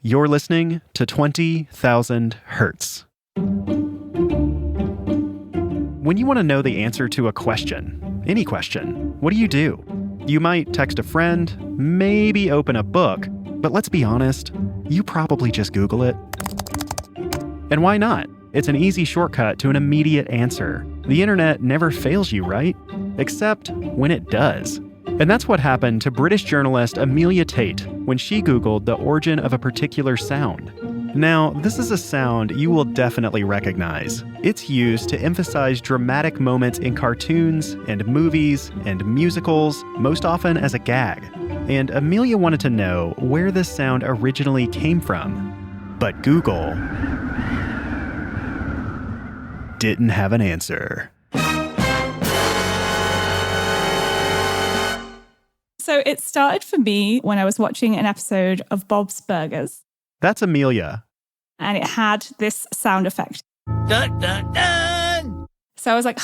You're listening to 20,000 Hertz. When you want to know the answer to a question, any question, what do? You might text a friend, maybe open a book, but let's be honest, you probably just Google it. And why not? It's an easy shortcut to an immediate answer. The internet never fails you, right? Except when it does. And that's what happened to British journalist Amelia Tate when she Googled the origin of a particular sound. Now, this is a sound you will definitely recognize. It's used to emphasize dramatic moments in cartoons and movies and musicals, most often as a gag. And Amelia wanted to know where this sound originally came from. But Google didn't have an answer. So it started for me when I was watching an episode of Bob's Burgers. That's Amelia. And it had this sound effect. Dun, dun, dun! So I was like,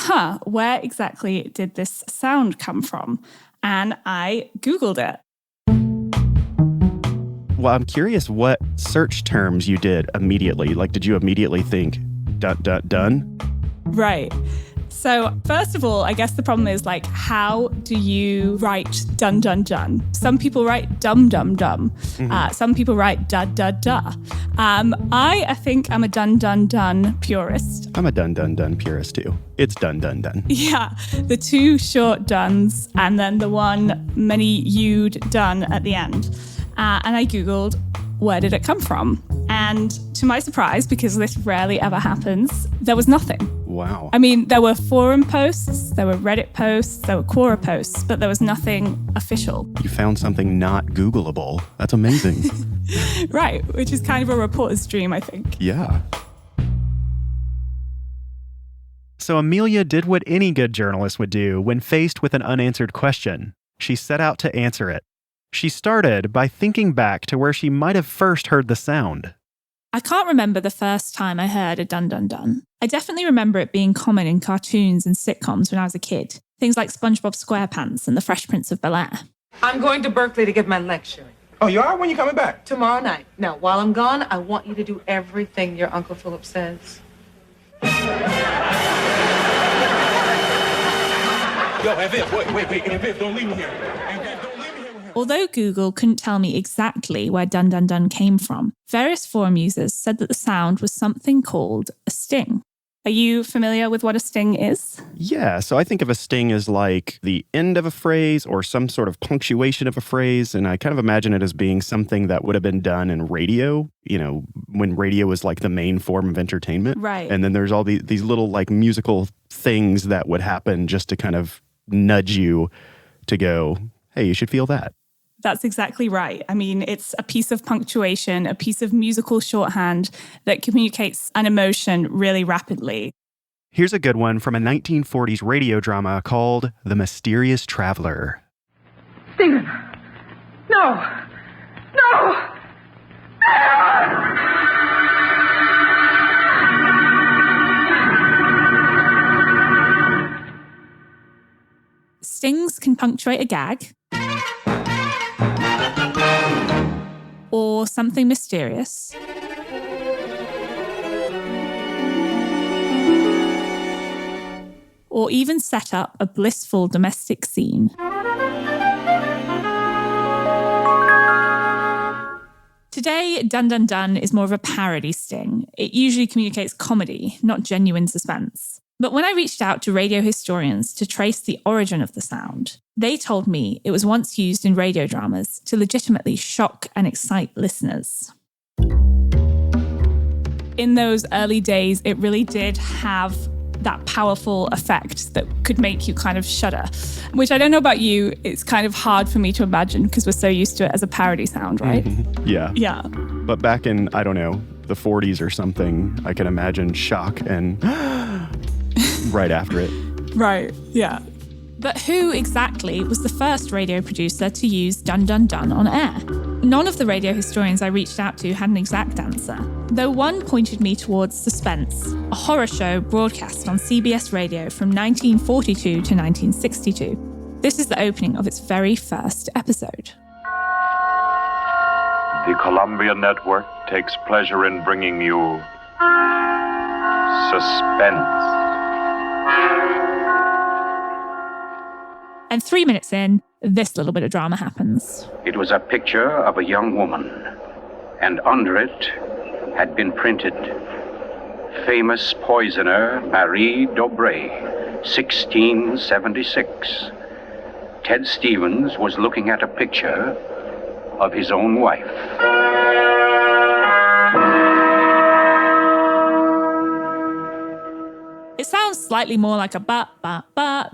where exactly did this sound come from? And I Googled it. Well, I'm curious what search terms you did immediately. Like, did you immediately think, dun? Right. So first of all, I guess the problem is like, how do you write dun, dun, dun? Some people write dum, dum, dum. Mm-hmm. Some people write da, da, da. I think I'm a dun, dun, dun purist. I'm a dun, dun, dun purist too. It's dun, dun, dun. Yeah, the two short duns and then the one many-you'd dun at the end. And I Googled, where did it come from? And to my surprise, because this rarely ever happens, there was nothing. Wow. I mean, there were forum posts, there were Reddit posts, there were Quora posts, but there was nothing official. You found something not Googleable. That's amazing. Right, which is kind of a reporter's dream, I think. Yeah. So Amelia did what any good journalist would do when faced with an unanswered question. She set out to answer it. She started by thinking back to where she might have first heard the sound. I can't remember the first time I heard a dun dun dun. I definitely remember it being common in cartoons and sitcoms when I was a kid. Things like SpongeBob SquarePants and The Fresh Prince of Bel-Air. I'm going to Berkeley to give my lecture. Oh, you are? When you coming back? Tomorrow night. Now, while I'm gone, I want you to do everything your Uncle Philip says. Yo, and Viv, wait, and Viv, don't leave me here. And Viv, don't leave me here with him. Although Google couldn't tell me exactly where dun dun dun came from, various forum users said that the sound was something called a sting. Are you familiar with what a sting is? Yeah, so I think of a sting as like the end of a phrase or some sort of punctuation of a phrase, and I kind of imagine it as being something that would have been done in radio, you know, when radio was like the main form of entertainment. Right. And then there's all these little like musical things that would happen just to kind of nudge you to go, hey, you should feel that. That's exactly right. I mean, it's a piece of punctuation, a piece of musical shorthand that communicates an emotion really rapidly. Here's a good one from a 1940s radio drama called The Mysterious Traveler. Stephen! No! Stings can punctuate a gag, or something mysterious, or even set up a blissful domestic scene. Today, Dun Dun Dun is more of a parody sting. It usually communicates comedy, not genuine suspense. But when I reached out to radio historians to trace the origin of the sound, they told me it was once used in radio dramas to legitimately shock and excite listeners. In those early days, it really did have that powerful effect that could make you kind of shudder, which I don't know about you, it's kind of hard for me to imagine because we're so used to it as a parody sound, right? Mm-hmm. Yeah. Yeah. But back in, I don't know, the 40s or something, I can imagine shock and right after it. Right, yeah. But who exactly was the first radio producer to use Dun Dun Dun on air? None of the radio historians I reached out to had an exact answer, though one pointed me towards Suspense, a horror show broadcast on CBS radio from 1942 to 1962. This is the opening of its very first episode. The Columbia Network takes pleasure in bringing you suspense. And 3 minutes in, this little bit of drama happens. It was a picture of a young woman, and under it had been printed, famous poisoner Marie Dobré, 1676. Ted Stevens was looking at a picture of his own wife. It sounds slightly more like a but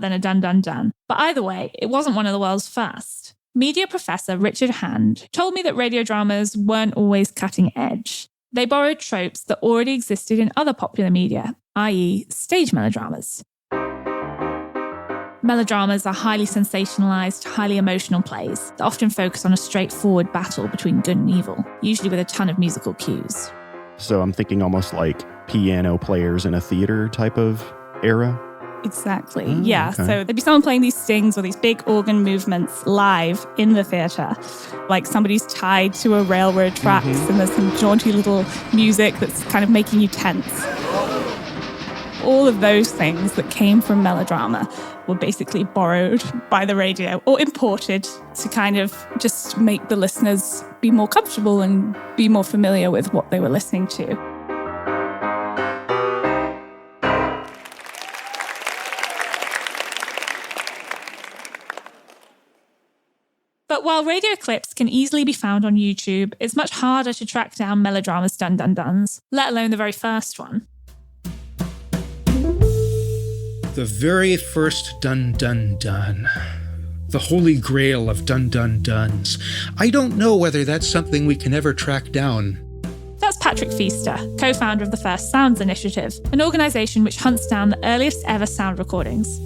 than a dun dun dun. But either way, it wasn't one of the world's first. Media professor Richard Hand told me that radio dramas weren't always cutting edge. They borrowed tropes that already existed in other popular media, i.e. stage melodramas. Melodramas are highly sensationalized, highly emotional plays that often focus on a straightforward battle between good and evil, usually with a ton of musical cues. So I'm thinking almost like piano players in a theater type of era. Exactly, Oh, yeah. okay. So there'd be someone playing these stings or these big organ movements live in the theatre. Like somebody's tied to a railroad tracks and there's some jaunty little music that's kind of making you tense. All of those things that came from melodrama were basically borrowed by the radio or imported to kind of just make the listeners be more comfortable and be more familiar with what they were listening to. But while radio clips can easily be found on YouTube, it's much harder to track down melodrama's dun-dun-duns, let alone the very first one. The very first Dun Dun Dun. The holy grail of Dun Dun Duns. I don't know whether that's something we can ever track down. That's Patrick Feaster, co-founder of the First Sounds Initiative, an organisation which hunts down the earliest ever sound recordings.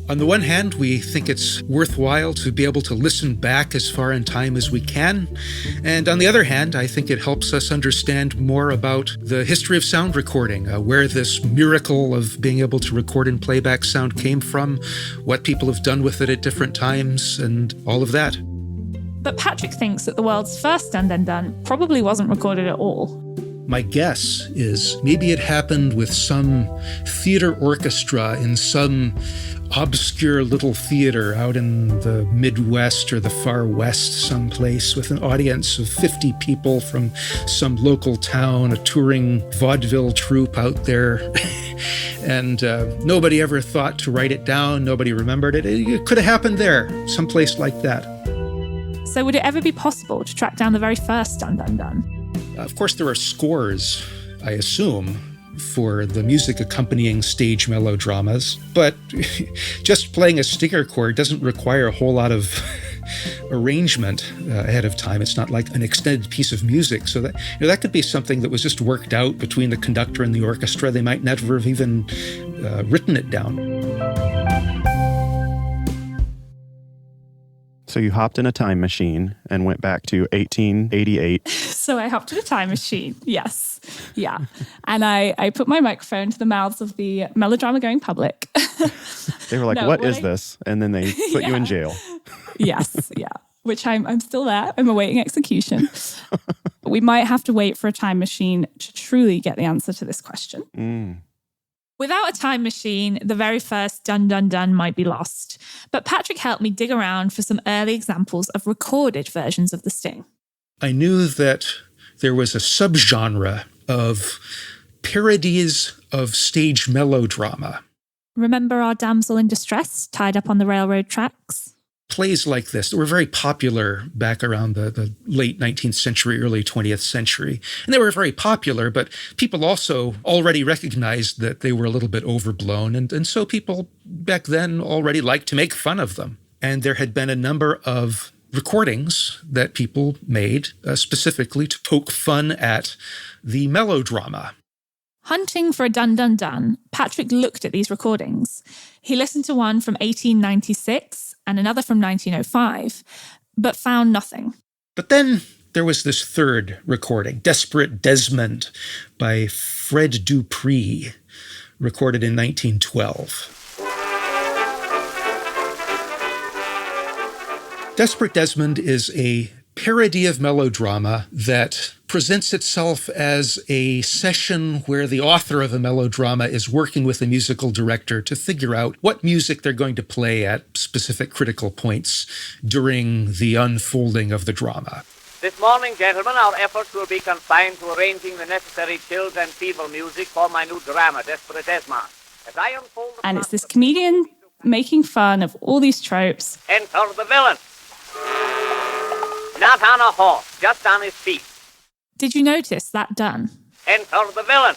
On the one hand, we think it's worthwhile to be able to listen back as far in time as we can. And on the other hand, I think it helps us understand more about the history of sound recording, where this miracle of being able to record in playback sound came from, what people have done with it at different times, and all of that. But Patrick thinks that the world's first dun-dun-dun probably wasn't recorded at all. My guess is maybe it happened with some theater orchestra in some obscure little theater out in the Midwest or the far West someplace with an audience of 50 people from some local town, a touring vaudeville troupe out there. And nobody ever thought to write it down. Nobody remembered it. It could have happened there, someplace like that. So would it ever be possible to track down the very first dun-dun-dun? Of course, there are scores, I assume, for the music accompanying stage melodramas, but just playing a stinger chord doesn't require a whole lot of arrangement ahead of time. It's not like an extended piece of music, so that that could be something that was just worked out between the conductor and the orchestra. They might never have even written it down. So you hopped in a time machine and went back to 1888. So I hopped in a time machine, yes. Yeah. And I put my microphone to the mouths of the melodrama going public. They were like, No, what when is this? And then they put you in jail. Yes, yeah. Which I'm still there. I'm awaiting execution. We might have to wait for a time machine to truly get the answer to this question. Without a time machine, the very first dun-dun-dun might be lost. But Patrick helped me dig around for some early examples of recorded versions of the sting. I knew that there was a subgenre of parodies of stage melodrama. Remember our damsel in distress tied up on the railroad tracks? Plays like this that were very popular back around the late 19th century, early 20th century. And they were very popular, but people also already recognized that they were a little bit overblown. And so people back then already liked to make fun of them. And there had been a number of recordings that people made specifically to poke fun at the melodrama. Hunting for a dun-dun-dun, Patrick looked at these recordings. He listened to one from 1896 and another from 1905, but found nothing. But then there was this third recording, Desperate Desmond by Fred Dupree, recorded in 1912. Desperate Desmond is a parody of melodrama that presents itself as a session where the author of a melodrama is working with a musical director to figure out what music they're going to play at specific critical points during the unfolding of the drama. This morning, gentlemen, our efforts will be confined to arranging the necessary chills and feeble music for my new drama, Desperate Esma. As I unfold the And it's this comedian making fun of all these tropes. Enter the villain. Not on a horse, just on his feet. Did you notice that done? Enter the villain.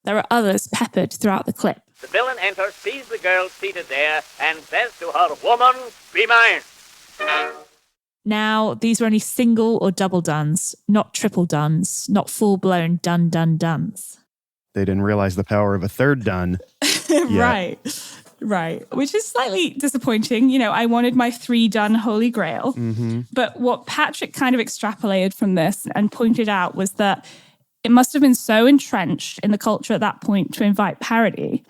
There are others peppered throughout the clip. The villain enters, sees the girl seated there, and says to her, "Woman, be mine." Now, these were only single or double duns, not triple duns, not full-blown dun-dun-duns. They didn't realize the power of a third dun. Right. Which is slightly disappointing. You know, I wanted my 3-dun holy grail. Mm-hmm. But what Patrick kind of extrapolated from this and pointed out was that it must have been so entrenched in the culture at that point to invite parody.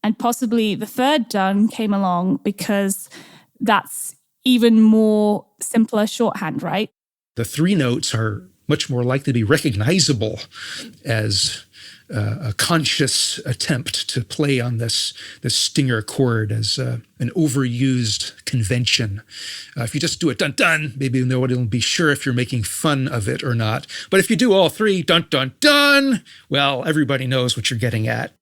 And possibly the third dun came along because that's even more simpler shorthand, right? The 3 notes are much more likely to be recognizable as a conscious attempt to play on this stinger chord as an overused convention. If you just do it dun-dun, maybe nobody will be sure if you're making fun of it or not. But if you do all 3 dun-dun-dun, well, everybody knows what you're getting at.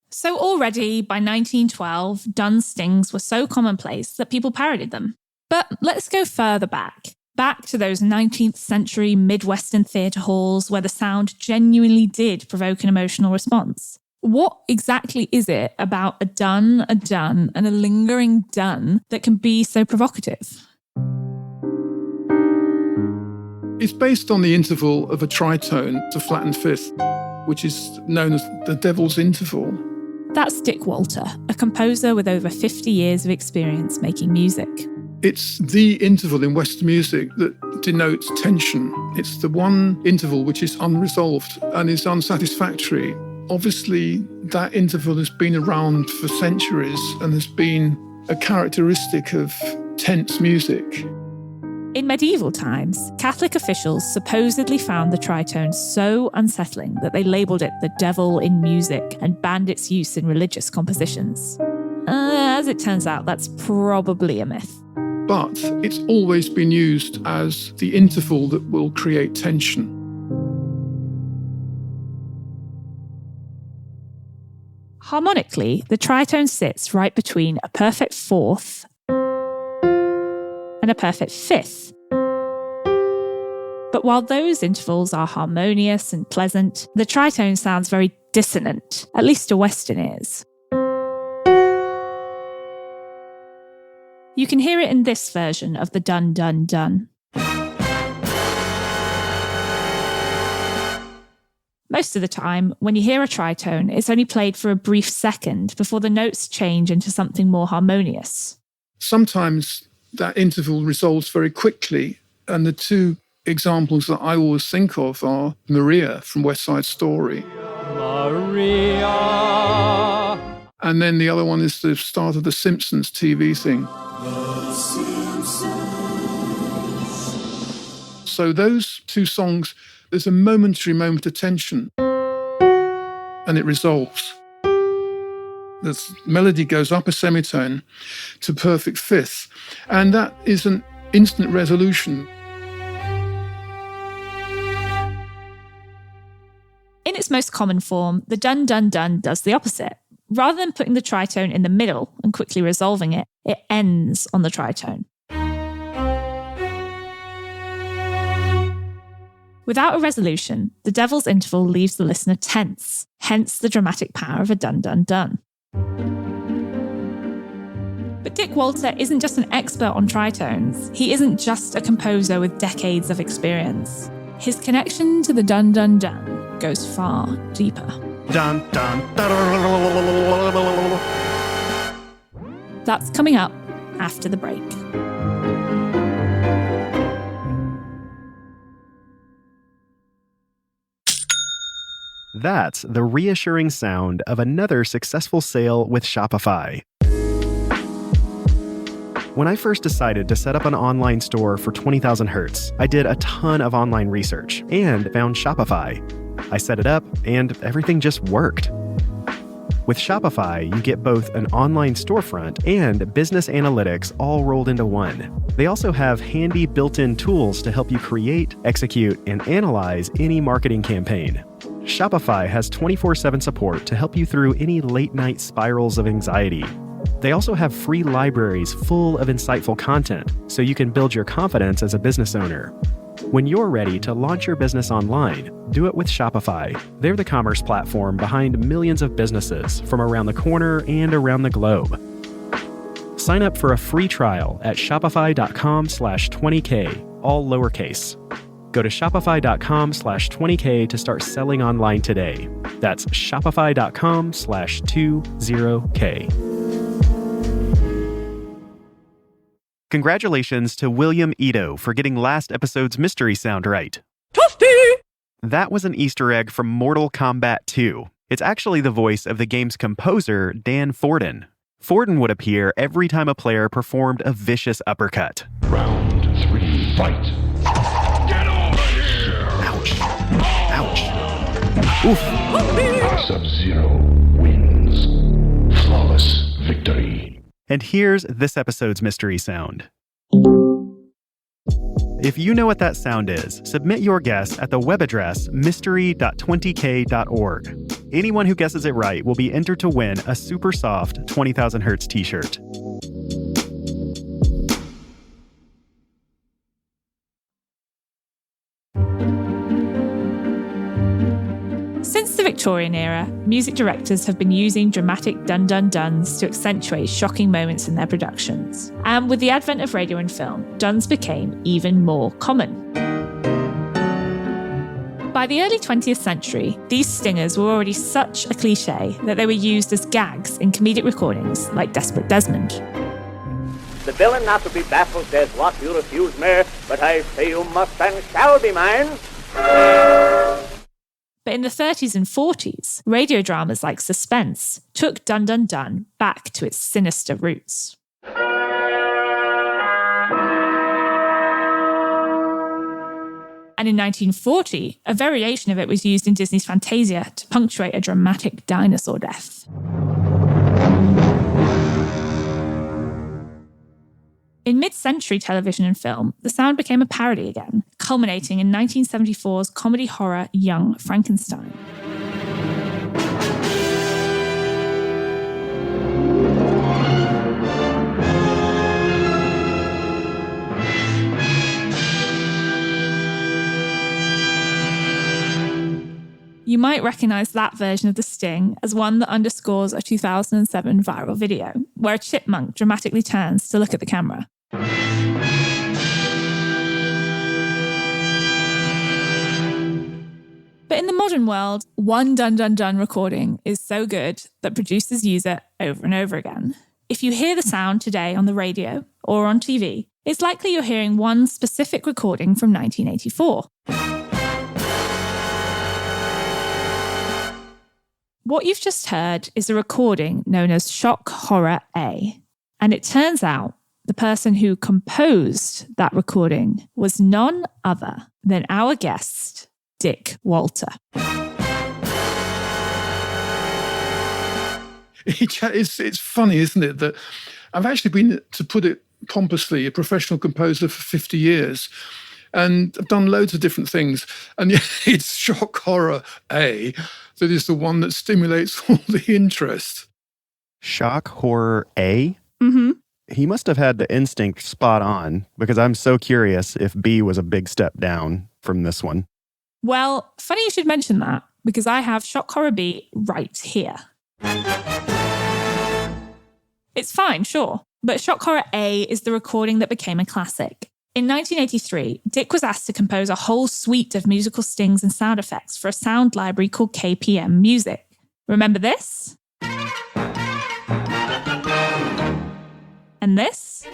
So already by 1912, dun stings were so commonplace that people parodied them. But let's go further back to those 19th century Midwestern theatre halls where the sound genuinely did provoke an emotional response. What exactly is it about a dun, and a lingering dun that can be so provocative? It's based on the interval of a tritone to flattened fifth, which is known as the devil's interval. That's Dick Walter, a composer with over 50 years of experience making music. It's the interval in Western music that denotes tension. It's the one interval which is unresolved and is unsatisfactory. Obviously, that interval has been around for centuries and has been a characteristic of tense music. In medieval times, Catholic officials supposedly found the tritone so unsettling that they labelled it the devil in music and banned its use in religious compositions. As it turns out, that's probably a myth. But it's always been used as the interval that will create tension. Harmonically, the tritone sits right between a perfect fourth and a perfect fifth. But while those intervals are harmonious and pleasant, the tritone sounds very dissonant, at least to Western ears. You can hear it in this version of the dun dun dun. Most of the time, when you hear a tritone, it's only played for a brief second before the notes change into something more harmonious. Sometimes that interval resolves very quickly, and the 2 examples that I always think of are Maria from West Side Story. Maria. And then the other one is the start of the Simpsons TV thing. So those 2 songs, there's a momentary moment of tension and it resolves. The melody goes up a semitone to perfect fifth, and that is an instant resolution. In its most common form, the dun dun dun does the opposite. Rather than putting the tritone in the middle and quickly resolving it, it ends on the tritone. Without a resolution, the devil's interval leaves the listener tense, hence the dramatic power of a dun dun dun. But Dick Walter isn't just an expert on tritones. He isn't just a composer with decades of experience. His connection to the dun dun dun goes far deeper. Dun, dun, dun. That's coming up after the break. That's the reassuring sound of another successful sale with Shopify. When I first decided to set up an online store for 20,000 Hertz, I did a ton of online research and found Shopify. I set it up and everything just worked. With Shopify, you get both an online storefront and business analytics all rolled into one. They also have handy built-in tools to help you create, execute, and analyze any marketing campaign. Shopify has 24/7 support to help you through any late-night spirals of anxiety. They also have free libraries full of insightful content, so you can build your confidence as a business owner. When you're ready to launch your business online, do it with Shopify. They're the commerce platform behind millions of businesses from around the corner and around the globe. Sign up for a free trial at shopify.com/20k, all lowercase. Go to shopify.com/20k to start selling online today. That's shopify.com/20k. Congratulations to William Ito for getting last episode's mystery sound right. Toasty! That was an Easter egg from Mortal Kombat 2. It's actually the voice of the game's composer, Dan Forden. Forden would appear every time a player performed a vicious uppercut. Round 3, fight. Get over here! Ouch. Ouch. Oof. Sub-Zero wins. Flawless victory. And here's this episode's mystery sound. If you know what that sound is, submit your guess at the web address mystery.20k.org. Anyone who guesses it right will be entered to win a super soft 20,000 Hertz t-shirt. Since the Victorian era, music directors have been using dramatic dun-dun-duns to accentuate shocking moments in their productions. And with the advent of radio and film, duns became even more common. By the early 20th century, these stingers were already such a cliché that they were used as gags in comedic recordings like Desperate Desmond. The villain not to be baffled says, "What, you refuse me? But I say you must and shall be mine." But in the 30s and 40s, radio dramas like Suspense took Dun Dun Dun back to its sinister roots. And in 1940, a variation of it was used in Disney's Fantasia to punctuate a dramatic dinosaur death. In mid-century television and film, the sound became a parody again, culminating in 1974's comedy horror Young Frankenstein. You might recognize that version of the sting as one that underscores a 2007 viral video, where a chipmunk dramatically turns to look at the camera. But in the modern world, one Dun Dun Dun recording is so good that producers use it over and over again. If you hear the sound today on the radio or on TV, it's likely you're hearing one specific recording from 1984. What you've just heard is a recording known as Shock Horror A. And it turns out the person who composed that recording was none other than our guest, Dick Walter. It's funny, isn't it, that I've actually been, to put it pompously, a professional composer for 50 years. And I've done loads of different things. And yet it's Shock Horror A that is the one that stimulates all the interest. Shock Horror A? Mm-hmm. He must have had the instinct spot on, because I'm so curious if B was a big step down from this one. Well, funny you should mention that, because I have Shock Horror B right here. It's fine, sure, but Shock Horror A is the recording that became a classic. In 1983, Dick was asked to compose a whole suite of musical stings and sound effects for a sound library called KPM Music. Remember this? And this?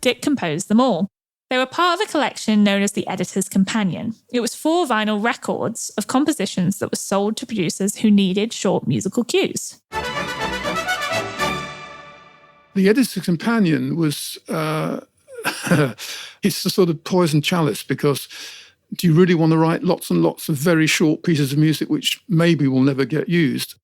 Dick composed them all. They were part of a collection known as the Editor's Companion. It was 4 vinyl records of compositions that were sold to producers who needed short musical cues. The Editor's Companion was, it's the sort of poison chalice, because do you really want to write lots and lots of very short pieces of music which maybe will never get used?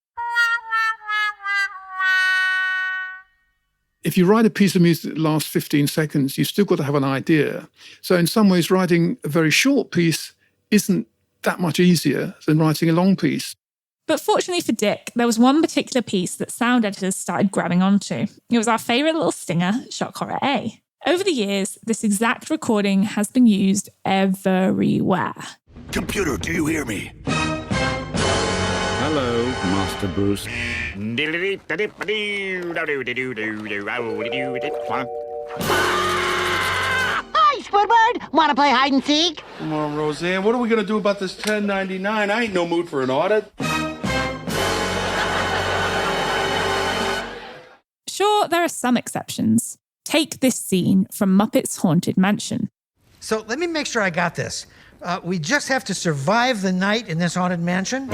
If you write a piece of music that lasts 15 seconds, you've still got to have an idea. So in some ways, writing a very short piece isn't that much easier than writing a long piece. But fortunately for Dick, there was one particular piece that sound editors started grabbing onto. It was our favourite little stinger, Shock Horror A. Over the years, this exact recording has been used everywhere. Computer, do you hear me? Hello, Master Bruce. Hi, Squidward. Want to play hide and seek? Come on, Roseanne. What are we going to do about this $10.99? I ain't no mood for an audit. Sure, there are some exceptions. Take this scene from Muppet's Haunted Mansion. So let me make sure I got this. We just have to survive the night in this haunted mansion?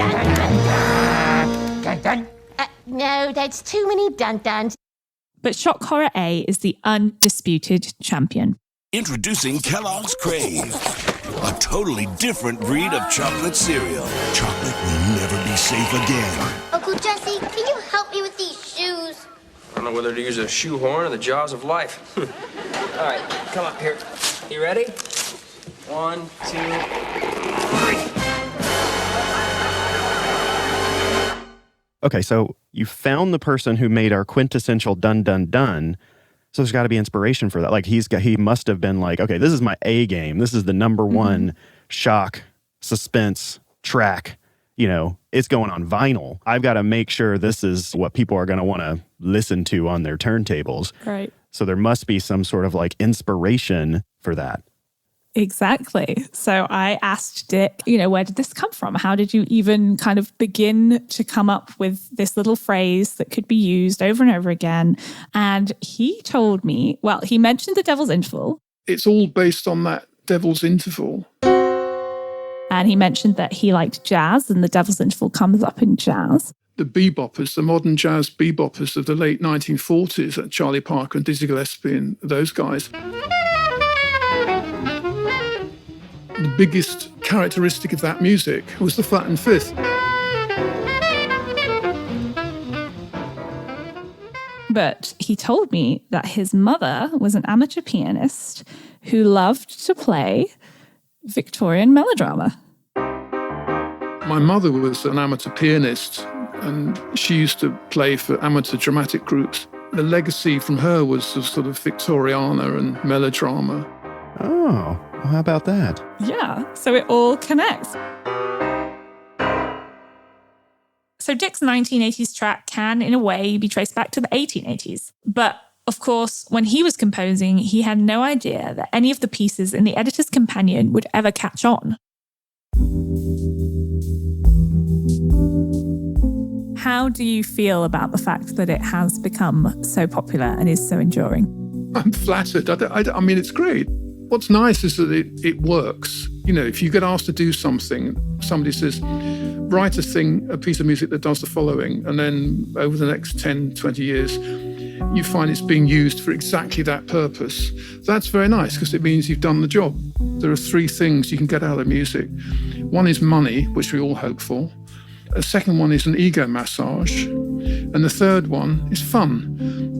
No, that's too many dun-duns. But Shock Horror A is the undisputed champion. Introducing Kellogg's Crave, a totally different breed of chocolate cereal. Chocolate will never be safe again. Uncle Jesse, can you help me with these shoes? I don't know whether to use a shoehorn or the jaws of life. All right, come up here. You ready? 1, 2, 3. Okay, so you found the person who made our quintessential dun dun dun. So there's got to be inspiration for that. Like he must have been like, okay, this is my A game. This is the number one shock, suspense track. You know, it's going on vinyl. I've got to make sure this is what people are going to want to listen to on their turntables. Right. So there must be some sort of like inspiration for that. Exactly. So I asked Dick, where did this come from? How did you even kind of begin to come up with this little phrase that could be used over and over again? And he told me, well, he mentioned the Devil's Interval. It's all based on that Devil's Interval. And he mentioned that he liked jazz, and the Devil's Interval comes up in jazz. The beboppers, the modern jazz beboppers of the late 1940s, Charlie Parker and Dizzy Gillespie and those guys. The biggest characteristic of that music was the flattened fifth. But he told me that his mother was an amateur pianist who loved to play Victorian melodrama. My mother was an amateur pianist, and she used to play for amateur dramatic groups. The legacy from her was of sort of Victoriana and melodrama. Oh, well, how about that? Yeah, so it all connects. So Dick's 1980s track can, in a way, be traced back to the 1880s. But, of course, when he was composing, he had no idea that any of the pieces in the Editor's Companion would ever catch on. How do you feel about the fact that it has become so popular and is so enduring? I'm flattered. I mean, it's great. What's nice is that it works. If you get asked to do something, somebody says, write a piece of music that does the following, and then over the next 10, 20 years, you find it's being used for exactly that purpose. That's very nice, because it means you've done the job. There are 3 things you can get out of music. One is money, which we all hope for. A second one is an ego massage. And the third one is fun.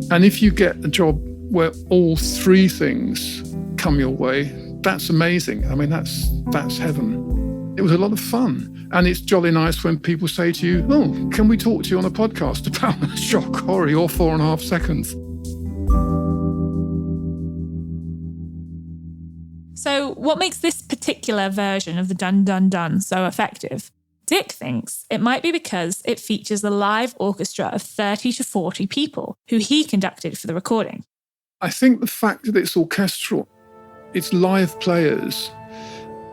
And if you get a job where all 3 things come your way, that's amazing. I mean, that's heaven. It was a lot of fun. And it's jolly nice when people say to you, oh, can we talk to you on a podcast about shock horror or 4.5 seconds? So what makes this particular version of the Dun Dun Dun so effective? Dick thinks it might be because it features a live orchestra of 30 to 40 people who he conducted for the recording. I think the fact that it's orchestral, it's live players,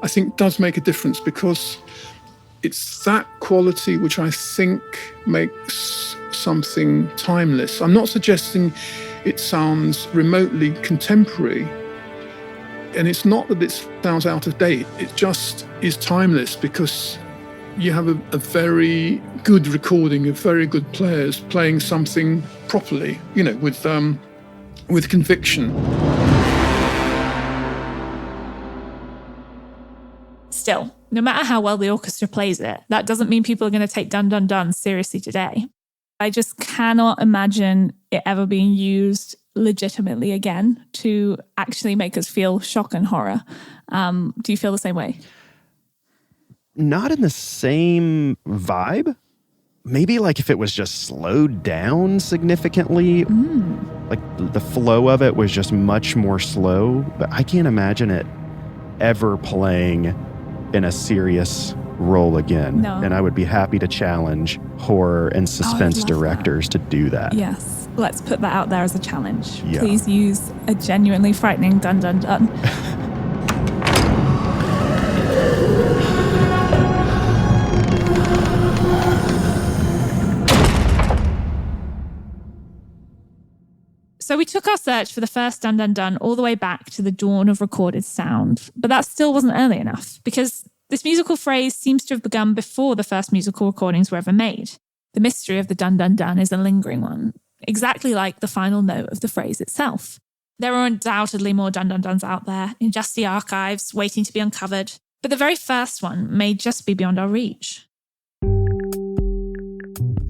I think does make a difference, because it's that quality which I think makes something timeless. I'm not suggesting it sounds remotely contemporary, And it's not that it sounds out of date, it just is timeless because you have a very good recording of very good players playing something properly, with conviction. Still, no matter how well the orchestra plays it, that doesn't mean people are going to take Dun Dun Dun seriously today. I just cannot imagine it ever being used legitimately again to actually make us feel shock and horror. Do you feel the same way? Not in the same vibe. Maybe like if it was just slowed down significantly, like the flow of it was just much more slow. But I can't imagine it ever playing in a serious role again. No. And I would be happy to challenge horror and suspense directors to do that. Yes, let's put that out there as a challenge. Yeah. Please use a genuinely frightening Dun Dun Dun. So we took our search for the first Dun Dun Dun all the way back to the dawn of recorded sound, but that still wasn't early enough because this musical phrase seems to have begun before the first musical recordings were ever made. The mystery of the Dun Dun Dun is a lingering one, exactly like the final note of the phrase itself. There are undoubtedly more Dun Dun Duns out there in just the archives waiting to be uncovered, but the very first one may just be beyond our reach.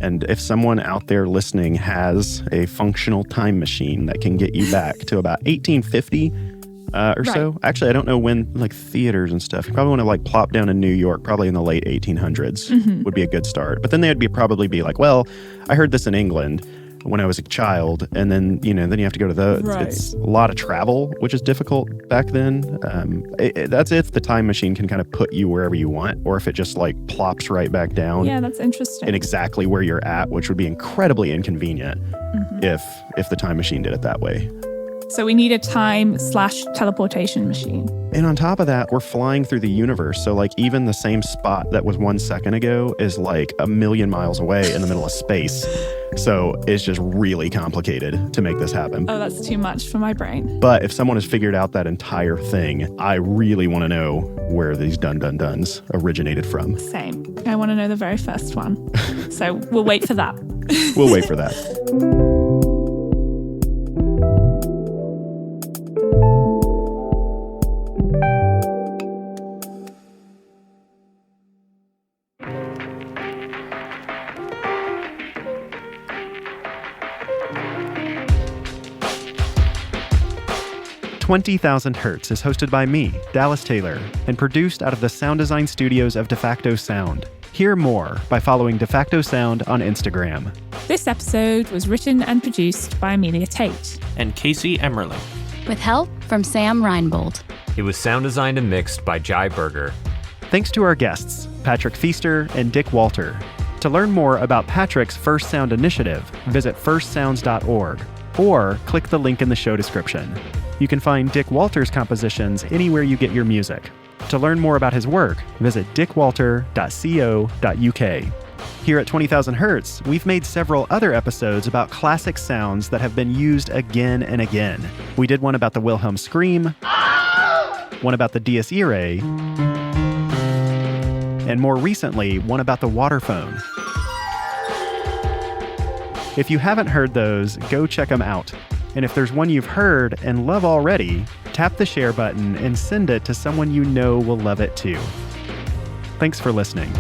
And if someone out there listening has a functional time machine that can get you back to about 1850 or so. Actually, I don't know when, like theaters and stuff. You probably want to like plop down in New York, probably in the late 1800s would be a good start. But then they would probably be like, well, I heard this in England when I was a child. And then, then you have to go to it's a lot of travel, which is difficult back then. That's if the time machine can kind of put you wherever you want, or if it just like plops right back down. Yeah, that's interesting. In exactly where you're at, which would be incredibly inconvenient if the time machine did it that way. So we need a time/teleportation machine. And on top of that, we're flying through the universe. So like even the same spot that was 1 second ago is like a million miles away in the middle of space. So it's just really complicated to make this happen. Oh, that's too much for my brain. But if someone has figured out that entire thing, I really want to know where these Dun Dun Duns originated from. Same. I want to know the very first one. So we'll wait for that. We'll wait for that. "20,000 Hertz" is hosted by me, Dallas Taylor, and produced out of the sound design studios of De Facto Sound. Hear more by following De Facto Sound on Instagram. This episode was written and produced by Amelia Tate and Casey Emmerling, with help from Sam Reinbold. It was sound designed and mixed by Jai Berger. Thanks to our guests, Patrick Feaster and Dick Walter. To learn more about Patrick's First Sound initiative, visit firstsounds.org or click the link in the show description. You can find Dick Walter's compositions anywhere you get your music. To learn more about his work, visit dickwalter.co.uk. Here at 20,000 Hertz, we've made several other episodes about classic sounds that have been used again and again. We did one about the Wilhelm scream, one about the Dies Irae, and more recently, one about the water phone. If you haven't heard those, go check them out. And if there's one you've heard and love already, tap the share button and send it to someone you know will love it too. Thanks for listening.